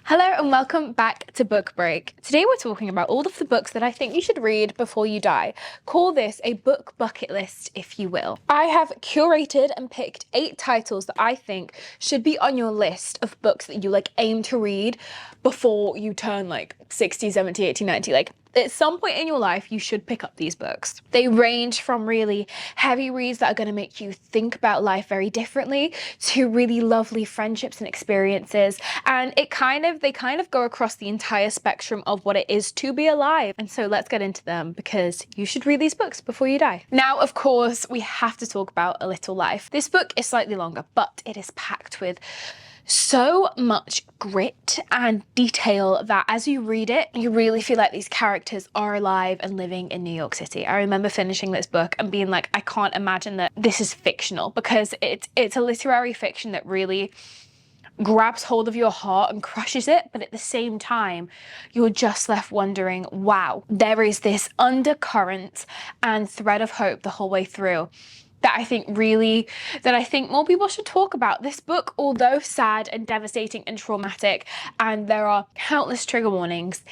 Hello and welcome back to Book Break. Today we're talking about all of the books that I think you should read before you die. Call this a book bucket list, if you will. I have curated and picked 8 titles that I think should be on your list of books that you aim to read before you turn 60, 70, 80, 90. At some point in your life, you should pick up these books. They range from really heavy reads that are going to make you think about life very differently to really lovely friendships and experiences. And they kind of go across the entire spectrum of what it is to be alive. And so let's get into them because you should read these books before you die. Now, of course, we have to talk about A Little Life. This book is slightly longer, but it is packed with so much grit and detail that as you read it, you really feel like these characters are alive and living in New York City. I remember finishing this book and being like, I can't imagine that this is fictional, because it's a literary fiction that really grabs hold of your heart and crushes it, but at the same time you're just left wondering, wow, there is this undercurrent and thread of hope the whole way through that I think more people should talk about. This book, although sad and devastating and traumatic, and there are countless trigger warnings,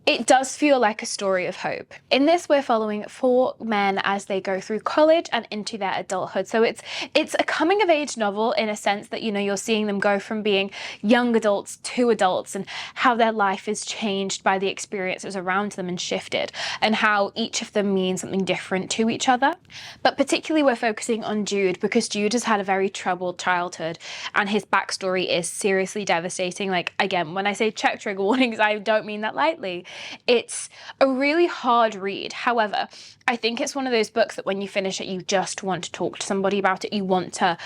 it does feel like a story of hope. In this, we're following 4 men as they go through college and into their adulthood. So it's a coming of age novel in a sense that, you're seeing them go from being young adults to adults and how their life is changed by the experiences around them and shifted, and how each of them means something different to each other. But particularly we're focusing on Jude because Jude has had a very troubled childhood and his backstory is seriously devastating. Again, when I say check trigger warnings, I don't mean that lightly. It's a really hard read. However, I think it's one of those books that when you finish it, you just want to talk to somebody about it. You want to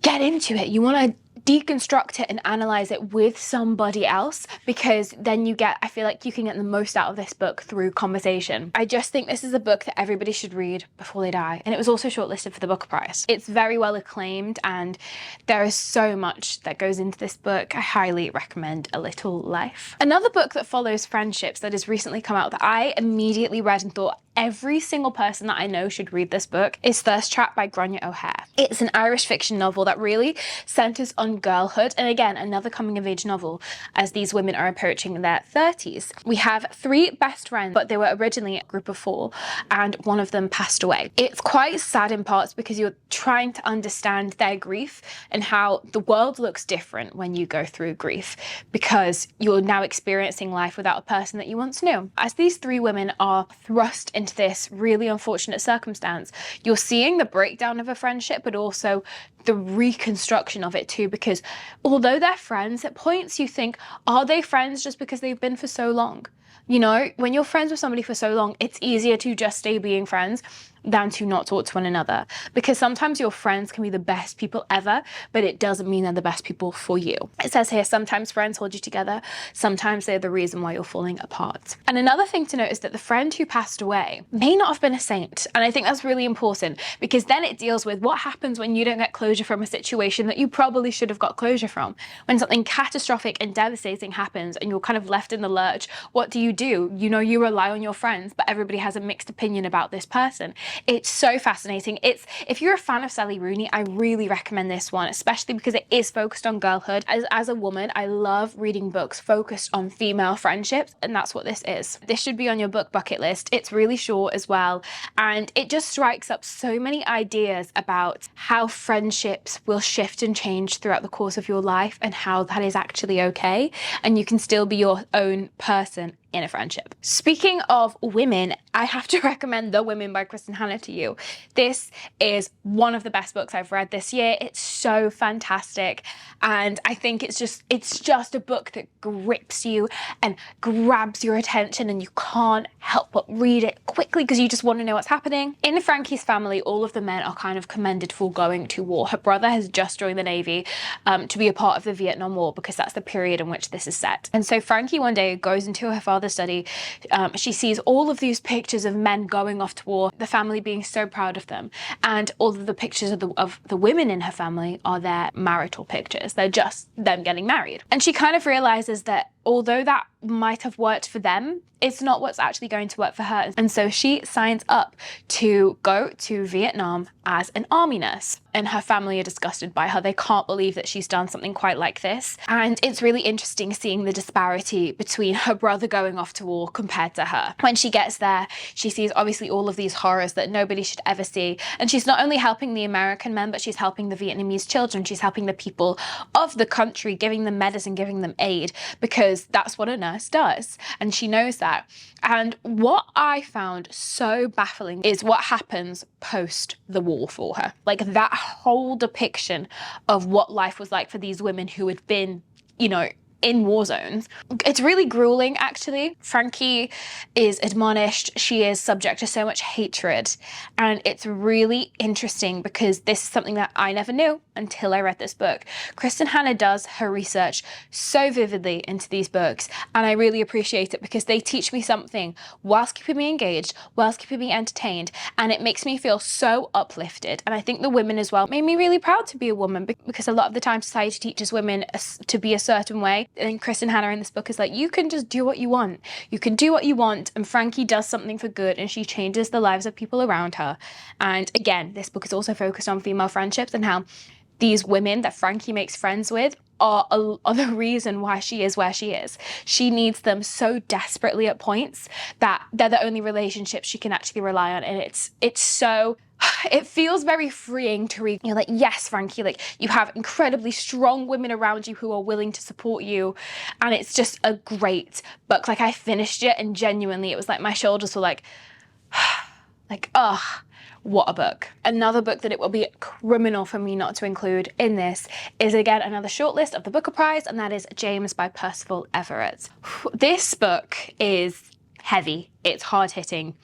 get into it. You want to deconstruct it and analyze it with somebody else, because then I feel like you can get the most out of this book through conversation. I just think this is a book that everybody should read before they die. And it was also shortlisted for the Booker Prize. It's very well acclaimed and there is so much that goes into this book. I highly recommend A Little Life. Another book that follows friendships that has recently come out that I immediately read and thought every single person that I know should read this book is Thirst Trap by Grania O'Hare. It's an Irish fiction novel that really centers on girlhood, and again, another coming of age novel as these women are approaching their 30s. We have 3 best friends, but they were originally a group of 4 and one of them passed away. It's quite sad in parts because you're trying to understand their grief and how the world looks different when you go through grief, because you're now experiencing life without a person that you once knew. As these 3 women are thrust into this really unfortunate circumstance, you're seeing the breakdown of a friendship, but also the reconstruction of it too, because although they're friends, at points you think, are they friends just because they've been for so long? When you're friends with somebody for so long, it's easier to just stay being friends than to not talk to one another, because sometimes your friends can be the best people ever, but it doesn't mean they're the best people for you. It says here, sometimes friends hold you together, sometimes they're the reason why you're falling apart. And another thing to note is that the friend who passed away may not have been a saint, and I think that's really important, because then it deals with what happens when you don't get closure from a situation that you probably should have got closure from. When something catastrophic and devastating happens and you're kind of left in the lurch, what do? You rely on your friends, but everybody has a mixed opinion about this person. It's so fascinating. If you're a fan of Sally Rooney, I really recommend this one, especially because it is focused on girlhood. As a woman, I love reading books focused on female friendships, and that's what this is. This should be on your book bucket list. It's really short as well, and it just strikes up so many ideas about how friendships will shift and change throughout the course of your life, and how that is actually okay, and you can still be your own person in a friendship. Speaking of women, I have to recommend The Women by Kristen Hanna to you. This is one of the best books I've read this year. It's so fantastic, and I think it's just a book that grips you and grabs your attention, and you can't help but read it quickly because you just want to know what's happening. In Frankie's family, all of the men are kind of commended for going to war. Her brother has just joined the Navy to be a part of the Vietnam War, because that's the period in which this is set. And so Frankie one day goes into her father's study. She sees all of these pictures of men going off to war, the family being so proud of them, and all of the pictures of the women in her family are their marital pictures. They're just them getting married. And she kind of realizes that although that might have worked for them, it's not what's actually going to work for her. And so she signs up to go to Vietnam as an army nurse. And her family are disgusted by her. They can't believe that she's done something quite like this. And it's really interesting seeing the disparity between her brother going off to war compared to her. When she gets there, she sees obviously all of these horrors that nobody should ever see. And she's not only helping the American men, but she's helping the Vietnamese children. She's helping the people of the country, giving them medicine, giving them aid, because that's what a nurse does. And she knows that. And what I found so baffling is what happens post the war for her. Like that whole depiction of what life was like for these women who had been, you know, in war zones. It's really grueling, actually. Frankie is admonished. She is subject to so much hatred. And it's really interesting because this is something that I never knew until I read this book. Kristen Hanna does her research so vividly into these books, and I really appreciate it because they teach me something whilst keeping me engaged, whilst keeping me entertained, and it makes me feel so uplifted. And I think the women as well made me really proud to be a woman, because a lot of the time society teaches women to be a certain way. And Kristen Hanna in this book is like, you can just do what you want. You can do what you want. And Frankie does something for good, and she changes the lives of people around her. And again, this book is also focused on female friendships and how these women that Frankie makes friends with are the reason why she is where she is. She needs them so desperately at points that they're the only relationships she can actually rely on. And it's so, it feels very freeing to read. You're like, yes, Frankie, like you have incredibly strong women around you who are willing to support you. And it's just a great book. Like I finished it and genuinely, it was like my shoulders were like, ugh. What a book. Another book that it will be criminal for me not to include in this is again another shortlist of the Booker Prize, and that is James by Percival Everett. This book is heavy, it's hard-hitting,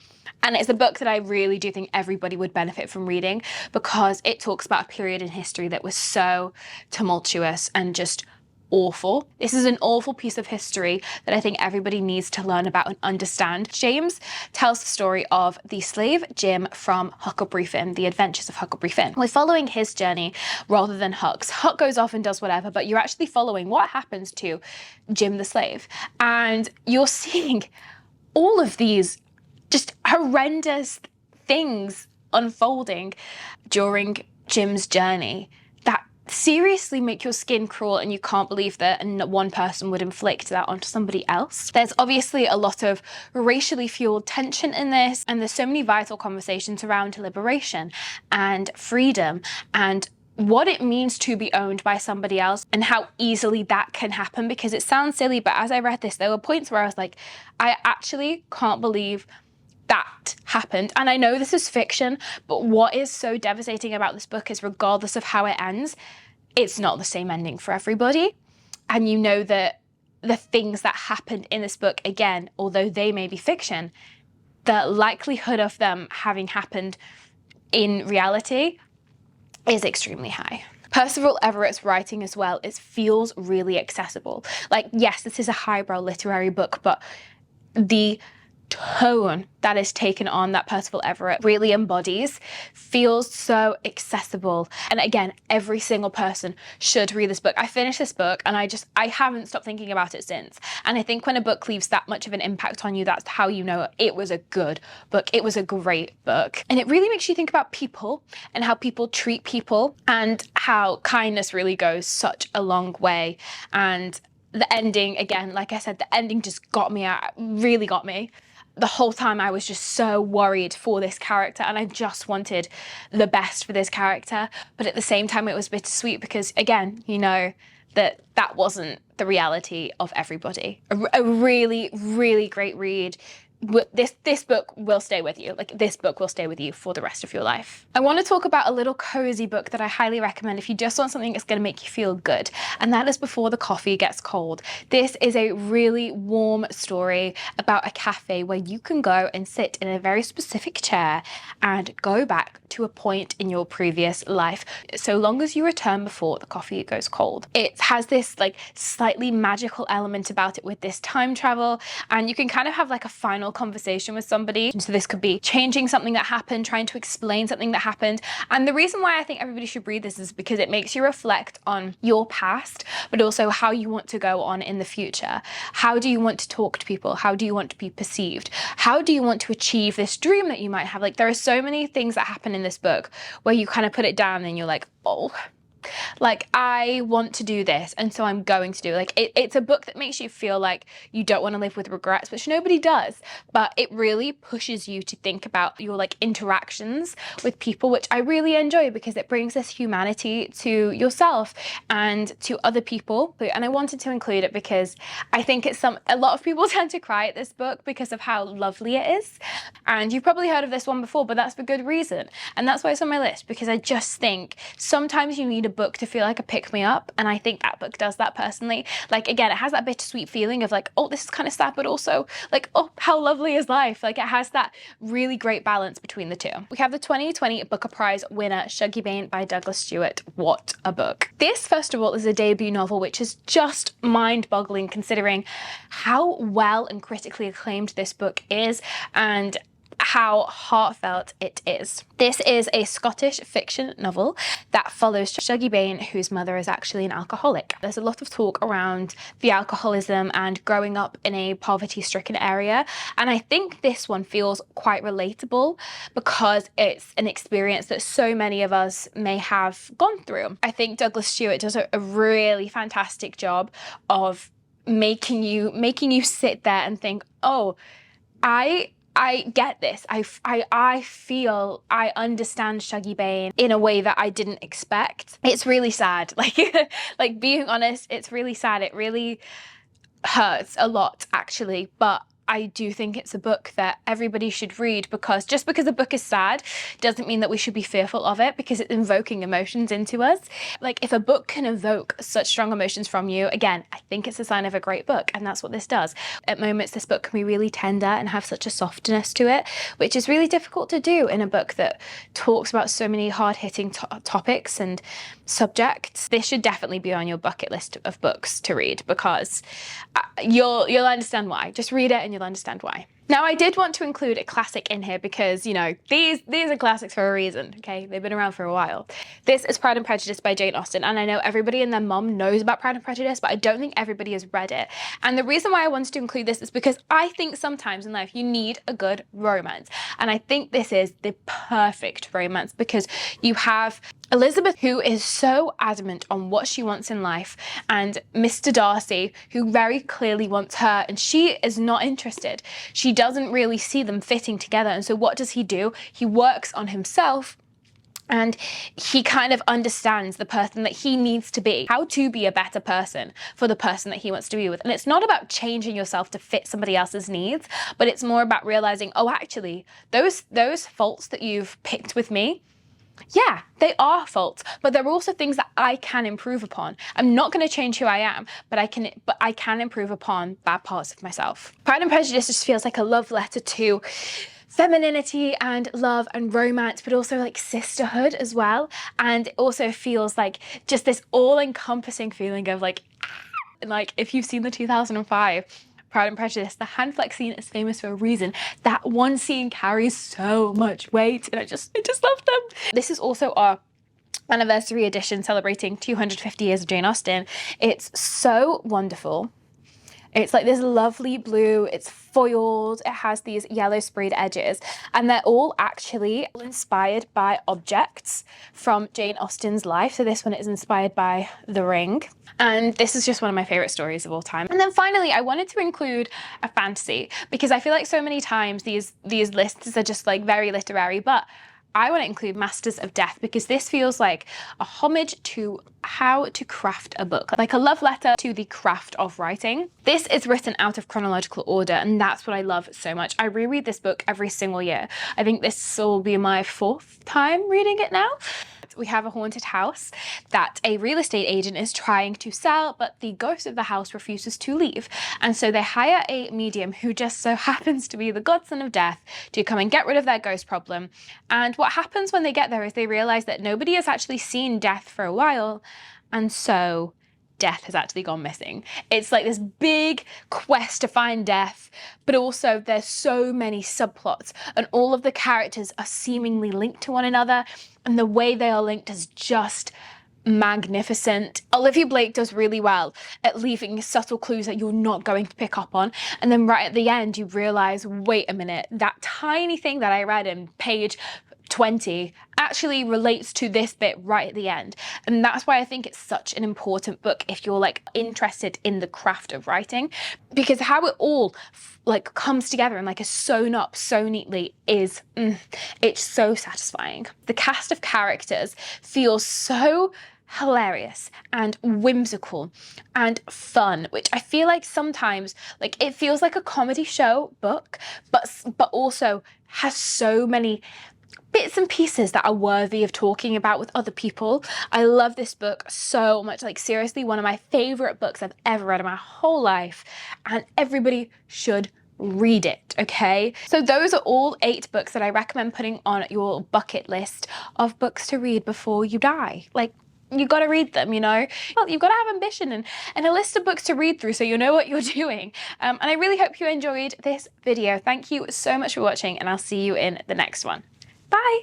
and it's a book that I really do think everybody would benefit from reading because it talks about a period in history that was so tumultuous and just awful. This is an awful piece of history that I think everybody needs to learn about and understand. James tells the story of the slave Jim from Huckleberry Finn, the adventures of Huckleberry Finn. We're following his journey rather than Huck's. Huck goes off and does whatever, but you're actually following what happens to Jim the slave. And you're seeing all of these just horrendous things unfolding during Jim's journey that seriously make your skin crawl, and you can't believe that one person would inflict that onto somebody else. There's obviously a lot of racially fueled tension in this, and there's so many vital conversations around liberation and freedom and what it means to be owned by somebody else and how easily that can happen, because it sounds silly, but as I read this, there were points where I was like, I actually can't believe that happened. And I know this is fiction, but what is so devastating about this book is regardless of how it ends, it's not the same ending for everybody. And you know that the things that happened in this book, again, although they may be fiction, the likelihood of them having happened in reality is extremely high. Percival Everett's writing as well, it feels really accessible. Like, yes, this is a highbrow literary book, but the tone that is taken on that Percival Everett really embodies feels so accessible. And again, every single person should read this book. I finished this book and I haven't stopped thinking about it since. And I think when a book leaves that much of an impact on you, that's how you know it was a good book. It was a great book. And it really makes you think about people and how people treat people and how kindness really goes such a long way. And the ending, again, like I said, the ending just got me out, really got me. The whole time I was just so worried for this character, and I just wanted the best for this character. But at the same time, it was bittersweet because, again, you know, that wasn't the reality of everybody. A really, really great read. This book will stay with you. Like, this book will stay with you for the rest of your life. I want to talk about a little cozy book that I highly recommend if you just want something that's going to make you feel good, and that is Before the Coffee Gets Cold. This is a really warm story about a cafe where you can go and sit in a very specific chair and go back to a point in your previous life, so long as you return before the coffee goes cold. It has this like slightly magical element about it with this time travel, and you can kind of have like a final internal conversation with somebody. So this could be changing something that happened, trying to explain something that happened. And the reason why I think everybody should read this is because it makes you reflect on your past, but also how you want to go on in the future. How do you want to talk to people? How do you want to be perceived? How do you want to achieve this dream that you might have? Like, there are so many things that happen in this book where you kind of put it down and you're like, oh, like, I want to do this, and so I'm going to do it. Like, it's a book that makes you feel like you don't want to live with regrets, which nobody does, but it really pushes you to think about your like interactions with people, which I really enjoy because it brings this humanity to yourself and to other people. And I wanted to include it because I think it's a lot of people tend to cry at this book because of how lovely it is, and you've probably heard of this one before, but that's for good reason, and that's why it's on my list, because I just think sometimes you need a book to feel like a pick-me-up, and I think that book does that personally. Like, again, it has that bittersweet feeling of like, oh, this is kind of sad, but also like, oh, how lovely is life? Like, it has that really great balance between the two. We have the 2020 Booker Prize winner, Shuge Bane by Douglas Stewart. What a book. This, first of all, is a debut novel, which is just mind-boggling considering how well and critically acclaimed this book is and how heartfelt it is. This is a Scottish fiction novel that follows Shuge Bane, whose mother is actually an alcoholic. There's a lot of talk around the alcoholism and growing up in a poverty-stricken area, and I think this one feels quite relatable because it's an experience that so many of us may have gone through. I think Douglas Stewart does a really fantastic job of making you sit there and think, oh, I get this. I feel I understand Shuge Bane in a way that I didn't expect. It's really sad. Like being honest, it's really sad. It really hurts a lot, actually, but I do think it's a book that everybody should read, because just because a book is sad doesn't mean that we should be fearful of it, because it's invoking emotions into us. Like, if a book can evoke such strong emotions from you, again, I think it's a sign of a great book, and that's what this does. At moments, this book can be really tender and have such a softness to it, which is really difficult to do in a book that talks about so many hard-hitting topics and subjects. This should definitely be on your bucket list of books to read, because you'll understand why. Just read it and you'll understand why. Now, I did want to include a classic in here because, you know, these are classics for a reason, okay? They've been around for a while. This is Pride and Prejudice by Jane Austen, and I know everybody and their mum knows about Pride and Prejudice, but I don't think everybody has read it. And the reason why I wanted to include this is because I think sometimes in life you need a good romance, and I think this is the perfect romance because you have Elizabeth, who is so adamant on what she wants in life, and Mr. Darcy, who very clearly wants her, and she is not interested. She doesn't really see them fitting together, and so what does he do? He works on himself, and he kind of understands the person that he needs to be, how to be a better person for the person that he wants to be with. And it's not about changing yourself to fit somebody else's needs, but it's more about realizing, oh, actually, those faults that you've picked with me, yeah, they are faults, but there are also things that I can improve upon. I'm not going to change who I am, but I can improve upon bad parts of myself. Pride and Prejudice just feels like a love letter to femininity and love and romance, but also like sisterhood as well. And it also feels like just this all-encompassing feeling of like if you've seen the 2005 Pride and Prejudice, the hand flex scene is famous for a reason. That one scene carries so much weight, and I just love them. This is also our anniversary edition celebrating 250 years of Jane Austen. It's so wonderful. It's like this lovely blue, it's foiled, it has these yellow sprayed edges, and they're all actually inspired by objects from Jane Austen's life. So this one is inspired by The Ring, and this is just one of my favorite stories of all time. And then finally, I wanted to include a fantasy, because I feel like so many times these lists are just like very literary, but I want to include Masters of Death because this feels like a homage to how to craft a book, like a love letter to the craft of writing. This is written out of chronological order, and that's what I love so much. I reread this book every single year. I think this will be my 4th time reading it now. We have a haunted house that a real estate agent is trying to sell, but the ghost of the house refuses to leave. And so they hire a medium who just so happens to be the godson of death to come and get rid of their ghost problem. And what happens when they get there is they realize that nobody has actually seen death for a while. And so death has actually gone missing. It's like this big quest to find death, but also there's so many subplots and all of the characters are seemingly linked to one another, and the way they are linked is just magnificent. Olivia Blake does really well at leaving subtle clues that you're not going to pick up on, and then right at the end you realize, wait a minute, that tiny thing that I read in page 20 actually relates to this bit right at the end. And that's why I think it's such an important book if you're like interested in the craft of writing, because how it all like comes together and like is sewn up so neatly is it's so satisfying. The cast of characters feels so hilarious and whimsical and fun, which I feel like sometimes like it feels like a comedy show book, but also has so many bits and pieces that are worthy of talking about with other people. I love this book so much, like seriously one of my favorite books I've ever read in my whole life, and everybody should read it, okay? So those are all 8 books that I recommend putting on your bucket list of books to read before you die. Like, you got to read them, you know? Well, you've got to have ambition and a list of books to read through so you know what you're doing. And I really hope you enjoyed this video. Thank you so much for watching, and I'll see you in the next one. Bye!